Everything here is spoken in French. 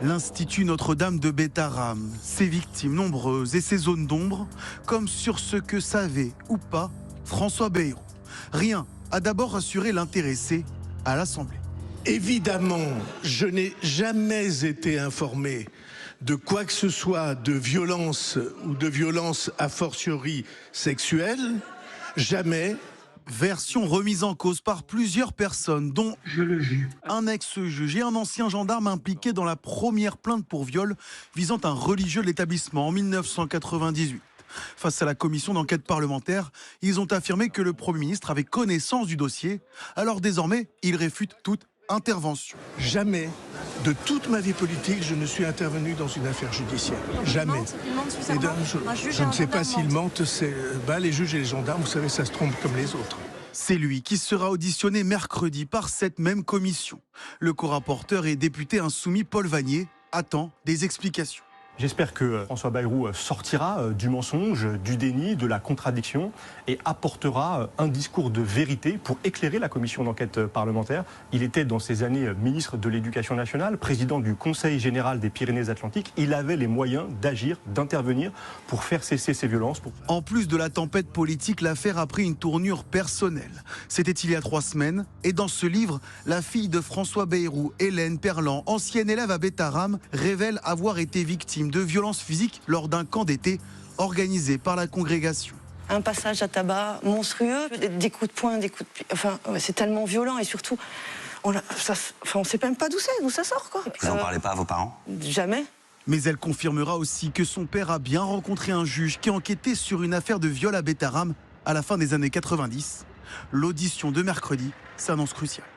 L'Institut Notre-Dame de Bétharram, ses victimes nombreuses et ses zones d'ombre, comme sur ce que savait ou pas François Bayrou. Rien a d'abord rassuré l'intéressé à l'Assemblée. Évidemment, je n'ai jamais été informé de quoi que ce soit de violence ou de violence a fortiori sexuelle. Jamais. Version remise en cause par plusieurs personnes, dont un ex-juge et un ancien gendarme impliqué dans la première plainte pour viol visant un religieux de l'établissement en 1998. Face à la commission d'enquête parlementaire, ils ont affirmé que le Premier ministre avait connaissance du dossier. Alors désormais, ils réfutent toute intervention. Jamais de toute ma vie politique, je ne suis intervenu dans une affaire judiciaire. Jamais. Il mente Je ne sais pas s'ils mentent. Les juges et les gendarmes, vous savez, ça se trompe comme les autres. C'est lui qui sera auditionné mercredi par cette même commission. Le co-rapporteur et député insoumis Paul Vannier attend des explications. J'espère que François Bayrou sortira du mensonge, du déni, de la contradiction et apportera un discours de vérité pour éclairer la commission d'enquête parlementaire. Il était dans ces années ministre de l'Éducation nationale, président du Conseil général des Pyrénées-Atlantiques. Il avait les moyens d'agir, d'intervenir pour faire cesser ces violences. En plus de la tempête politique, l'affaire a pris une tournure personnelle. C'était il y a 3 semaines et dans ce livre, la fille de François Bayrou, Hélène Perlan, ancienne élève à Bétharram, révèle avoir été victime de violences physiques lors d'un camp d'été organisé par la congrégation. Un passage à tabac monstrueux, des coups de poing, des coups de pied. Enfin, c'est tellement violent et surtout, on sait même pas d'où ça sort, quoi. Vous n'en parlez pas à vos parents? Jamais. Mais elle confirmera aussi que son père a bien rencontré un juge qui enquêtait sur une affaire de viol à Bétharram à la fin des années 90. L'audition de mercredi s'annonce cruciale.